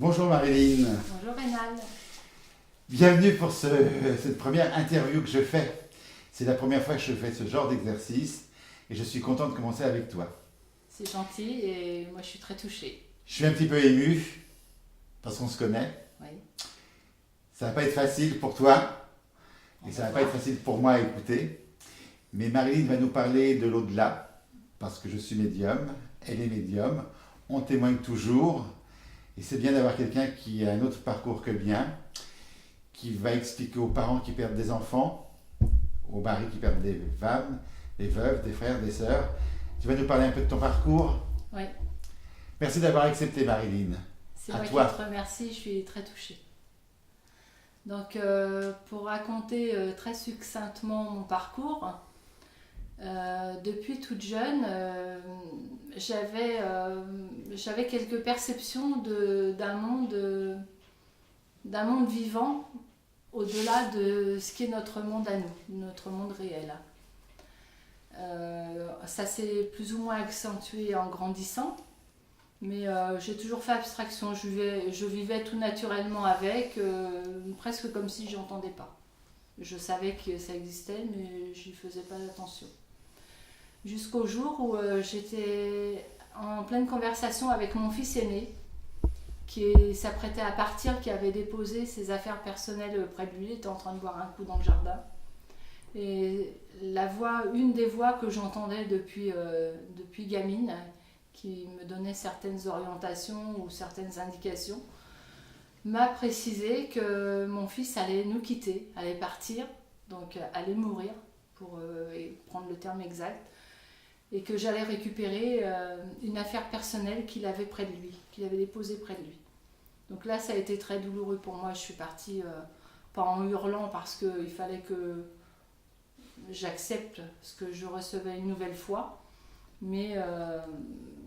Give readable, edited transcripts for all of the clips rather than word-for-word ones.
Bonjour Marilyn, Bonjour Rénal. bienvenue pour cette première interview que je fais. C'est la première fois que je fais ce genre d'exercice et je suis content de commencer avec toi. C'est gentil et moi je suis très touchée. Je suis un petit peu ému parce qu'on se connaît. Oui, Ça va pas être facile pour toi on et va ça va pas voir. être facile pour moi à écouter. Mais Marilyn va nous parler de l'au-delà parce que je suis médium, elle est médium, on témoigne toujours et c'est bien d'avoir quelqu'un qui a un autre parcours que le mien, qui va expliquer aux parents qui perdent des enfants, aux maris qui perdent des femmes, des veuves, des frères, des sœurs. Tu vas nous parler un peu de ton parcours. Oui, Merci d'avoir accepté Marilyn. c'est À moi qui toi. te remercie, je suis très touchée. Donc pour raconter très succinctement mon parcours, depuis toute jeune, j'avais quelques perceptions d'un monde vivant au-delà de ce qui est notre monde à nous, notre monde réel. Ça s'est plus ou moins accentué en grandissant, mais j'ai toujours fait abstraction. Je vivais tout naturellement avec, presque comme si j'entendais pas. Je savais que ça existait, mais j'y faisais pas attention. Jusqu'au jour où j'étais en pleine conversation avec mon fils aîné, qui s'apprêtait à partir, qui avait déposé ses affaires personnelles près de lui, il était en train de boire un coup dans le jardin. Et une des voix que j'entendais depuis gamine, qui me donnait certaines orientations ou certaines indications, m'a précisé que mon fils allait nous quitter, allait partir, donc allait mourir, pour prendre le terme exact, et que j'allais récupérer une affaire personnelle qu'il avait près de lui, qu'il avait déposée près de lui. Donc là, ça a été très douloureux pour moi. Je suis partie, pas en hurlant, parce qu'il fallait que j'accepte ce que je recevais une nouvelle fois, mais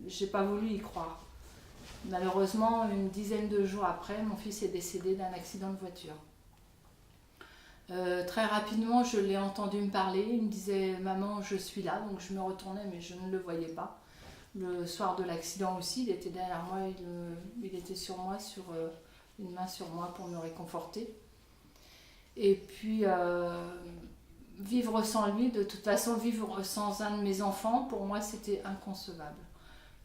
j'ai pas voulu y croire. Malheureusement, une dizaine de jours après, mon fils est décédé d'un accident de voiture. Très rapidement, je l'ai entendu me parler. Il me disait maman, je suis là. Donc je me retournais, mais je ne le voyais pas. Le soir de l'accident aussi, il était derrière moi, il était sur moi, une main sur moi pour me réconforter. Et puis vivre sans lui, de toute façon, vivre sans un de mes enfants, pour moi, c'était inconcevable.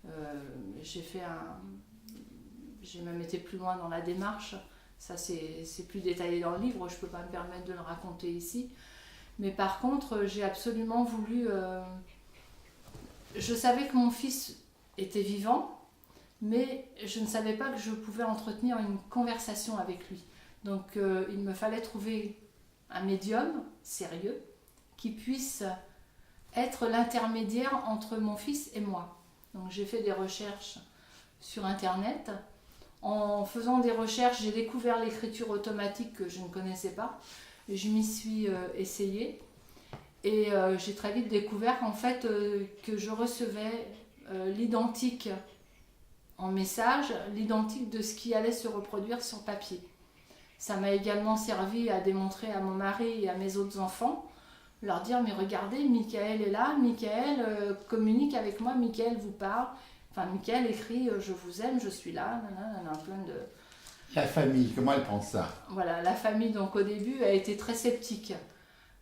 Euh, j'ai fait un, j'ai même été plus loin dans la démarche. Ça, c'est plus détaillé dans le livre, je ne peux pas me permettre de le raconter ici. Mais par contre, j'ai absolument voulu... je savais que mon fils était vivant, mais je ne savais pas que je pouvais entretenir une conversation avec lui. Donc il me fallait trouver un médium sérieux qui puisse être l'intermédiaire entre mon fils et moi. Donc j'ai fait des recherches sur internet. En faisant des recherches, j'ai découvert l'écriture automatique que je ne connaissais pas. Je m'y suis essayée et j'ai très vite découvert en fait que je recevais l'identique en message, l'identique de ce qui allait se reproduire sur papier. Ça m'a également servi à démontrer à mon mari et à mes autres enfants, leur dire mais regardez, Michael est là, Michael communique avec moi, Michael vous parle. Enfin, Michael écrit je vous aime, je suis là, nanana, plein de... La famille, comment elle pense ça? Voilà, la famille donc au début a été très sceptique.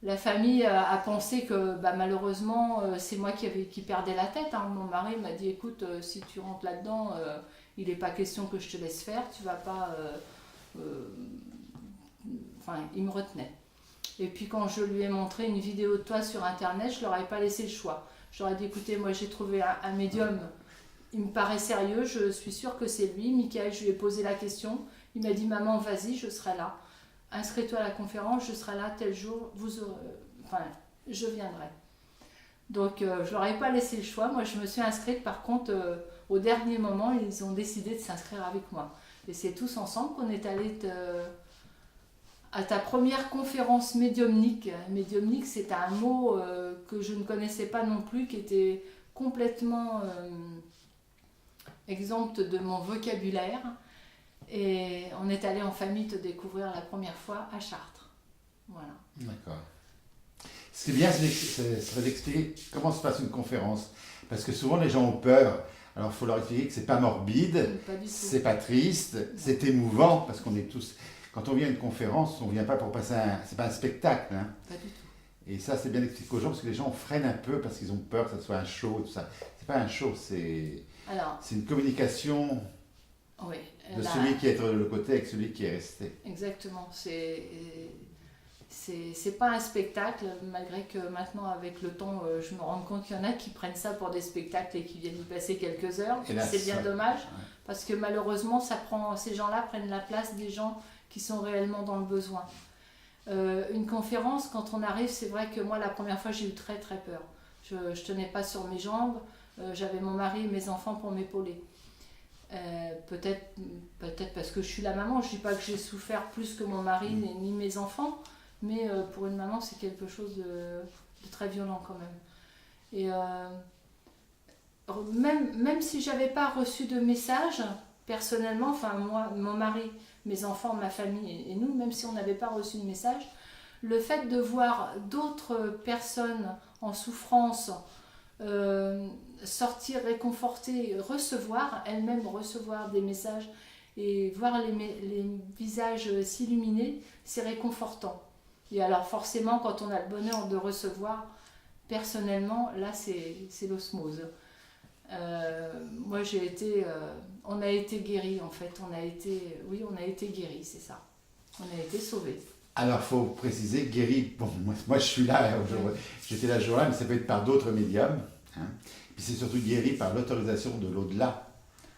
La famille a pensé que bah, malheureusement c'est moi qui perdais la tête. Hein. Mon mari m'a dit écoute, si tu rentres là-dedans, il n'est pas question que je te laisse faire, tu vas pas. Enfin, il me retenait. Et puis quand je lui ai montré une vidéo de toi sur internet, je leur ai pas laissé le choix. Je leur ai dit écoutez, moi j'ai trouvé un médium, il me paraît sérieux, je suis sûre que c'est lui. Michael, je lui ai posé la question, il m'a dit maman vas-y, je serai là. Inscris-toi à la conférence, je serai là tel jour, enfin, je viendrai. Donc je leur ai pas laissé le choix, moi je me suis inscrite, par contre au dernier moment ils ont décidé de s'inscrire avec moi. Et c'est tous ensemble qu'on est allés à ta première conférence médiumnique. Médiumnique, c'est un mot que je ne connaissais pas non plus, qui était complètement exempte de mon vocabulaire. Et on est allé en famille te découvrir la première fois à Chartres. Voilà. D'accord. Ce qui est bien, c'est d'expliquer comment se passe une conférence. Parce que souvent, les gens ont peur. Alors il faut leur expliquer que c'est pas morbide, Pas du tout. c'est pas triste, c'est émouvant, parce qu'on est tous... Quand on vient à une conférence, on vient pas pour passer un... C'est pas un spectacle, hein. Pas du tout. Et ça, c'est bien expliqué aux gens, parce que les gens freinent un peu, parce qu'ils ont peur que ça soit un show, tout ça. C'est pas un show, c'est une communication Oui. de celui qui est de l'autre côté avec celui qui est resté. Exactement. C'est pas un spectacle, malgré que maintenant, avec le temps, je me rends compte qu'il y en a qui prennent ça pour des spectacles et qui viennent y passer quelques heures. C'est bien dommage, parce que malheureusement, ces gens-là prennent la place des gens qui sont réellement dans le besoin. Une conférence, quand on arrive, c'est vrai que moi, la première fois, j'ai eu très très peur. Je tenais pas sur mes jambes, j'avais mon mari et mes enfants pour m'épauler. Peut-être parce que je suis la maman, je dis pas que j'ai souffert plus que mon mari ni mes enfants, mais pour une maman, c'est quelque chose de très violent quand même. Et même si j'avais pas reçu de message, personnellement, enfin moi, mon mari, mes enfants, ma famille et nous, même si on n'avait pas reçu de message, le fait de voir d'autres personnes en souffrance sortir réconfortées, elles-mêmes recevoir des messages et voir les visages s'illuminer, c'est réconfortant. Et alors forcément, quand on a le bonheur de recevoir, personnellement, là c'est l'osmose. Moi on a été guéris en fait, on a été guéris, c'est ça. On a été sauvés. Alors, il faut préciser, guéri, bon, moi je suis là, j'étais là jour-là, mais ça peut être par d'autres médiums. Hein. Puis c'est surtout guéri par l'autorisation de l'au-delà.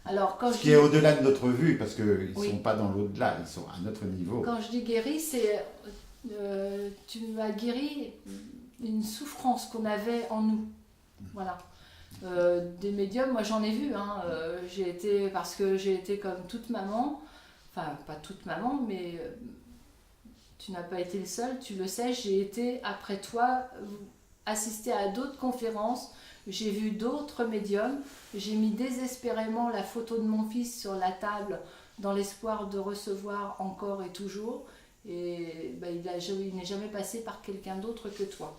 Alors, ce qui est au-delà de notre vue, parce qu'ils ne sont pas dans l'au-delà, ils sont à notre niveau. Quand je dis guéri, c'est tu as guéri une souffrance qu'on avait en nous. Voilà. Des médiums, moi j'en ai vu, hein. Parce que j'ai été comme toute maman, enfin pas toute maman, mais tu n'as pas été le seul, tu le sais, j'ai été après toi assister à d'autres conférences, j'ai vu d'autres médiums, j'ai mis désespérément la photo de mon fils sur la table dans l'espoir de recevoir encore et toujours, et il n'est jamais passé par quelqu'un d'autre que toi.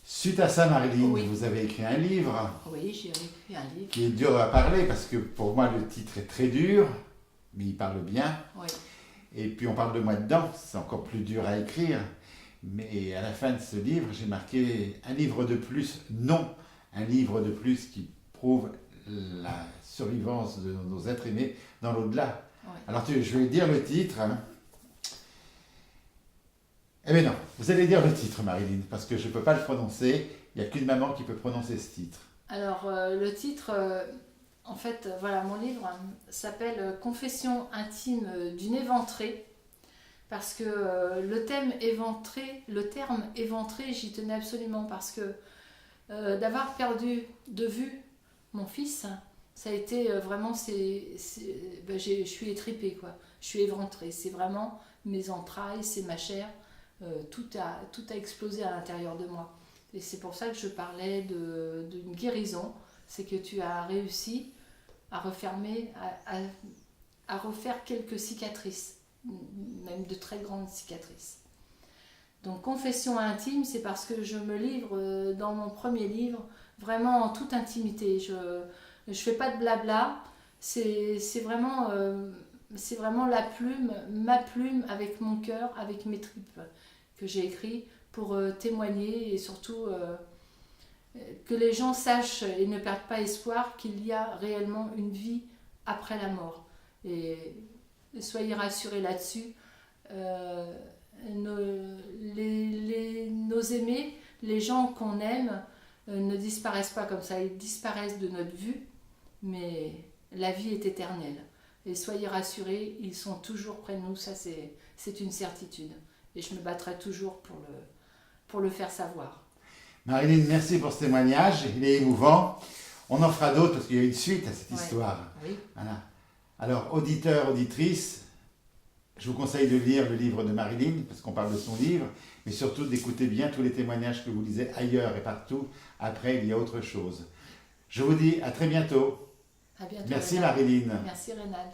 Suite à ça, Marilyn, vous avez écrit un livre. Oui, j'ai écrit un livre. Qui est dur à parler, parce que pour moi le titre est très dur, mais il parle bien. Oui. Et puis on parle de moi dedans, c'est encore plus dur à écrire. Mais à la fin de ce livre, j'ai marqué un livre de plus, non, un livre de plus qui prouve la survivance de nos êtres aimés dans l'au-delà. Oui. Alors je vais dire le titre. Hein. Eh bien non, vous allez dire le titre, Marilyn, parce que je ne peux pas le prononcer. Il n'y a qu'une maman qui peut prononcer ce titre. Alors le titre, en fait, voilà, mon livre s'appelle « Confession intime d'une éventrée ». Parce que le terme éventré, j'y tenais absolument, parce que d'avoir perdu de vue mon fils, ça a été vraiment, je suis étripée, quoi. Je suis éventrée, c'est vraiment mes entrailles, c'est ma chair, tout a explosé à l'intérieur de moi. Et c'est pour ça que je parlais d'une guérison, c'est que tu as réussi à refermer, à refaire quelques cicatrices, même de très grandes cicatrices. Donc confession intime, c'est parce que je me livre dans mon premier livre vraiment en toute intimité. Je fais pas de blabla, c'est vraiment ma plume avec mon cœur, avec mes tripes que j'ai écrit pour témoigner et surtout que les gens sachent et ne perdent pas espoir qu'il y a réellement une vie après la mort. Et soyez rassurés là-dessus. Nos aimés, les gens qu'on aime, ne disparaissent pas comme ça. Ils disparaissent de notre vue, mais la vie est éternelle. Et soyez rassurés, ils sont toujours près de nous. Ça, c'est une certitude. Et je me battrai toujours pour le faire savoir. Marilyn, merci pour ce témoignage. Il est émouvant. On en fera d'autres parce qu'il y a une suite à cette histoire. Oui. Voilà. Alors, auditeurs, auditrices, je vous conseille de lire le livre de Marilyn, parce qu'on parle de son livre, mais surtout d'écouter bien tous les témoignages que vous lisez ailleurs et partout. Après, il y a autre chose. Je vous dis à très bientôt. À bientôt. Merci Rénal. Marilyn. Merci Rénal.